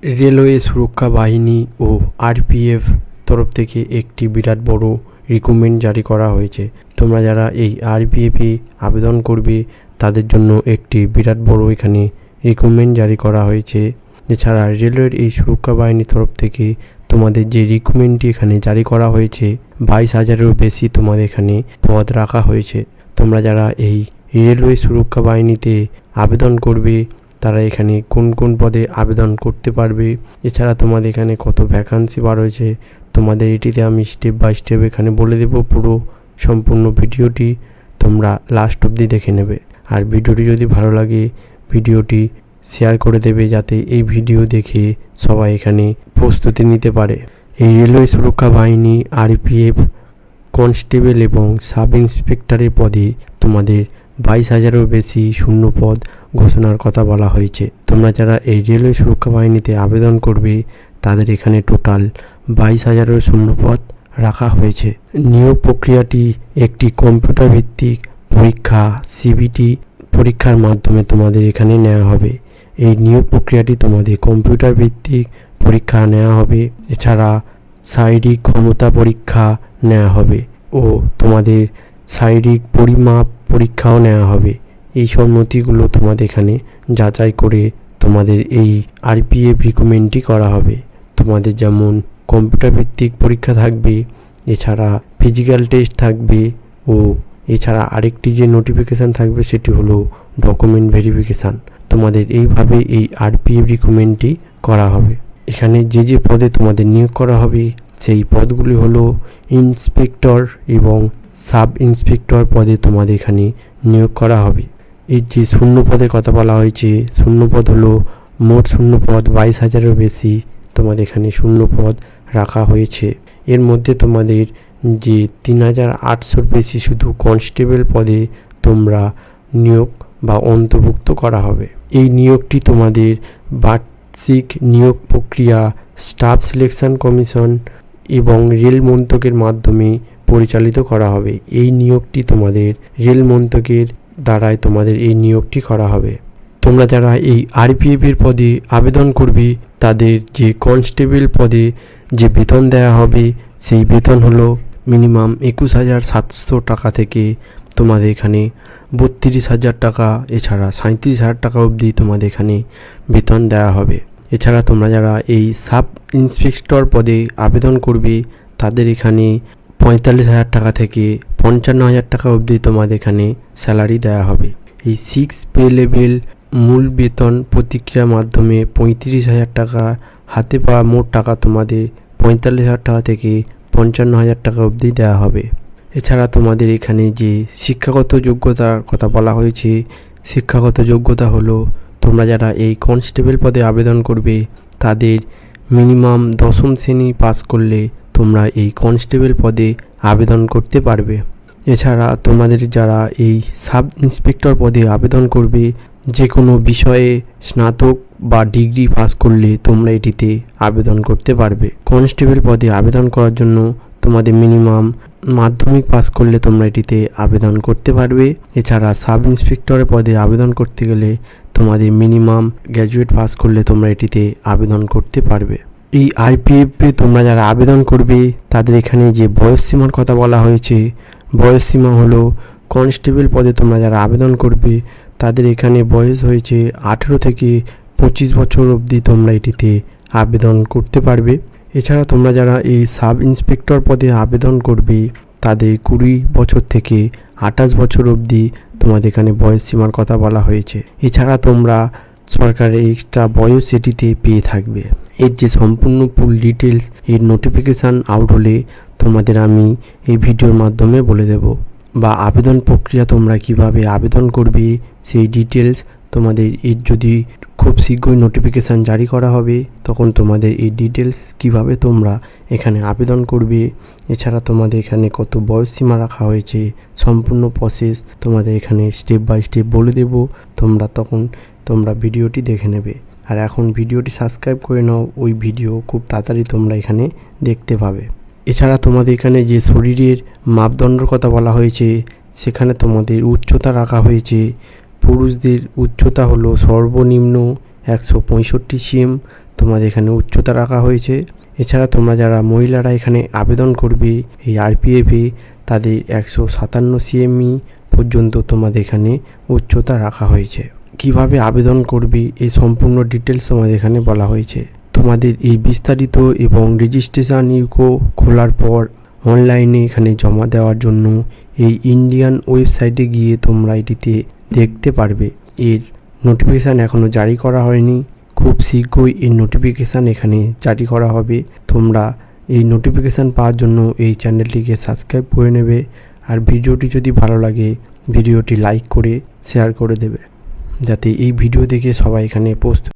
Railway সুরক্ষা বাহিনী ও RPF তরফ থেকে একটি বিরাট বড় রিক্রুটমেন্ট জারি করা হয়েছে। তোমরা যারা এই আরপিএফে আবেদন করবে তাদের জন্য একটি বিরাট বড় এখানে রিক্রুটমেন্ট জারি করা হয়েছে। এছাড়া রেলওয়ের এই সুরক্ষা বাহিনীর তরফ থেকে তোমাদের যে রিক্রুটমেন্টটি এখানে জারি করা হয়েছে 22,000-এরও বেশি তোমাদের এখানে পদ রাখা হয়েছে। তোমরা যারা এই রেলওয়ে সুরক্ষা বাহিনীতে আবেদন করবে তারা এখানে কোন কোন পদে আবেদন করতে পারবে, এছাড়া তোমাদের এখানে কত ভ্যাকান্সি বার হয়েছে তোমাদের এটিতে আমি স্টেপ বাই স্টেপ এখানে বলে দেব। পুরো সম্পূর্ণ ভিডিওটি তোমরা লাস্ট অবধি দেখে নেবে। আর ভিডিওটি যদি ভালো লাগে ভিডিওটি শেয়ার করে দেবে যাতে এই ভিডিও দেখে সবাই এখানে প্রস্তুতি নিতে পারে। এই রেলওয়ে সুরক্ষা বাহিনী আরপিএফ কনস্টেবল এবং সাব ইন্সপেক্টরের পদে তোমাদের 22,000-এরও বেশি শূন্য পদ ঘোষণার কথা বলা হয়েছে। তোমরা যারা এই রেলওয়ে সুরক্ষা বাহিনীতে আবেদন করবে তাদের এখানে টোটাল 22,000-এর শূন্য পদ রাখা হয়েছে। নিয়োগ প্রক্রিয়াটি একটি কম্পিউটার ভিত্তিক পরীক্ষা সিবিটি পরীক্ষার মাধ্যমে তোমাদের এখানে নেওয়া হবে। এই নিয়োগ প্রক্রিয়াটি তোমাদের কম্পিউটার ভিত্তিক পরীক্ষা নেওয়া হবে, এছাড়া শারীরিক ক্ষমতা পরীক্ষা নেওয়া হবে ও তোমাদের শারীরিক পরিমাপ পরীক্ষাও নেওয়া হবে। এই সব নথিগুলো তোমাদের এখানে যাচাই করে তোমাদের এই আরপিএফ রিক্রুটমেন্টটি করা হবে। তোমাদের যেমন কম্পিউটার ভিত্তিক পরীক্ষা থাকবে, এছাড়া ফিজিক্যাল টেস্ট থাকবে ও এছাড়া আরেকটি যে নোটিফিকেশান থাকবে সেটি হলো ডকুমেন্ট ভেরিফিকেশান। তোমাদের এইভাবে এই আরপিএফ রিক্রুটমেন্টটি করা হবে। এখানে যে যে পদে তোমাদের নিয়োগ করা হবে সেই পদগুলি হলো ইন্সপেক্টর এবং সাব ইন্সপেক্টর পদে তোমাদের এখানে নিয়োগ করা হবে। এই যে শূন্য পদের কথা বলা হয়েছে, শূন্য পদ হলো মোট শূন্য পদ 22,000-এরও বেশি তোমাদের এখানে শূন্য পদ রাখা হয়েছে। এর মধ্যে তোমাদের যে 3,800-র বেশি শুধু কনস্টেবল পদে তোমরা নিয়োগ বা অন্তর্ভুক্ত করা হবে। এই নিয়োগটি তোমাদের বার্ষিক নিয়োগ প্রক্রিয়া স্টাফ সিলেকশন কমিশন এবং রেল মন্ত্রকের মাধ্যমে পরিচালিত করা হবে। এই নিয়োগটি তোমাদের রেল মন্ত্রকের দ্বারাই তোমাদের এই নিয়োগটি করা হবে। তোমরা যারা এই আরপিএফের পদে আবেদন করবে তাদের যে কনস্টেবল পদে যে বেতন দেওয়া হবে সেই বেতন হলো মিনিমাম 21,700 টাকা থেকে তোমাদের এখানে 32,000 টাকা, এছাড়া 37,000 টাকা অবধি তোমাদের এখানে বেতন দেওয়া হবে। এছাড়া তোমরা যারা এই সাব ইন্সপেক্টর পদে আবেদন করবে তাদের এখানে 45,000 টাকা থেকে 55,000 টাকা অবধি তোমাদের এখানে স্যালারি দেওয়া হবে। এই 6 পে লেভেল মূল বেতন প্রতিক্রিয়ার মাধ্যমে 35,000 টাকা, হাতে পাওয়া মোট টাকা তোমাদের 45,000 টাকা থেকে 55,000 টাকা অবধি দেওয়া হবে। এছাড়া তোমাদের এখানে যে শিক্ষাগত যোগ্যতার কথা বলা হয়েছে, শিক্ষাগত যোগ্যতা হলো তোমরা যারা এই কনস্টেবল পদে আবেদন করবে তাদের মিনিমাম 10ম শ্রেণী পাস করলে তোমরা এই কনস্টেবল পদে আবেদন করতে পারবে। এছাড়া তোমাদের যারা এই সাব ইন্সপেক্টর পদে আবেদন করবে যে কোনো বিষয়ে স্নাতক বা ডিগ্রি পাস করলে তোমরা এটিতে আবেদন করতে পারবে। কনস্টেবল পদে আবেদন করার জন্য তোমাদের মিনিমাম মাধ্যমিক পাস করলে তোমরা এটিতে আবেদন করতে পারবে। এছাড়া সাব ইন্সপেক্টরের পদে আবেদন করতে গেলে তোমাদের মিনিমাম গ্র্যাজুয়েট পাস করলে তোমরা এটিতে আবেদন করতে পারবে। এই আরপিএফে তোমরা যারা আবেদন করবে তাদের এখানে যে বয়সসীমার কথা বলা হয়েছে, বয়সসীমা হলো কনস্টেবল পদে তোমরা যারা আবেদন করবে তাদের এখানে বয়স হয়েছে 18 থেকে 25 বছর অবধি তোমরা এটিতে আবেদন করতে পারবে। এছাড়া তোমরা যারা এই সাব ইন্সপেক্টর পদে আবেদন করবে তাদের 20 বছর থেকে 28 বছর অবধি তোমাদের এখানে বয়সসীমার কথা বলা হয়েছে। এছাড়া তোমরা সরকারের এক্সট্রা বয়স এটিতে পেয়ে থাকবে। এর যে সম্পূর্ণ ফুল ডিটেলস এর নোটিফিকেশান আউট হলে তোমাদের আমি এই ভিডিওর মাধ্যমে বলে দেব, বা আবেদন প্রক্রিয়া তোমরা কিভাবে আবেদন করবে সেই ডিটেলস তোমাদের এর যদি খুব শীঘ্রই নোটিফিকেশান জারি করা হবে তখন তোমাদের এই ডিটেলস কিভাবে তোমরা এখানে আবেদন করবে, এছাড়া তোমাদের এখানে কত বয়সসীমা রাখা হয়েছে সম্পূর্ণ প্রসেস তোমাদের এখানে স্টেপ বাই স্টেপ বলে দেব। তোমরা ভিডিওটি দেখে নেবে। আর এখন ভিডিওটি সাবস্ক্রাইব করে নাও, ওই ভিডিও খুব তাড়াতাড়ি তোমরা এখানে দেখতে পাবে। এছাড়া তোমাদের এখানে যে শরীরের মাপদণ্ডের কথা বলা হয়েছে সেখানে তোমাদের উচ্চতা রাখা হয়েছে। পুরুষদের উচ্চতা হলো সর্বনিম্ন 165 সেম, তোমাদের এখানে উচ্চতা রাখা হয়েছে। এছাড়া তোমরা যারা মহিলারা এখানে আবেদন করবে এই আরপিএফে, তাদের 157 সেমি পর্যন্ত তোমাদের এখানে উচ্চতা রাখা হয়েছে। কিভাবে আবেদন করবে এই সম্পূর্ণ ডিটেলস তোমাদের এখানে বলা হয়েছে। তোমাদের এই বিস্তারিত এবং রেজিস্ট্রেশন ইউকো খোলার পর অনলাইনে এখানে জমা দেওয়ার জন্য এই ইন্ডিয়ান ওয়েবসাইটে গিয়ে তোমরা এটিতে দেখতে পারবে। এর নোটিফিকেশান এখনও জারি করা হয়নি, খুব শীঘ্রই এই নোটিফিকেশান এখানে জারি করা হবে। তোমরা এই নোটিফিকেশান পাওয়ার জন্য এই চ্যানেলটিকে সাবস্ক্রাইব করে নেবে। আর ভিডিওটি যদি ভালো লাগে ভিডিওটি লাইক করে শেয়ার করে দেবে, যাতে এই ভিডিও দেখে সবাই এখানে প্রস্তুত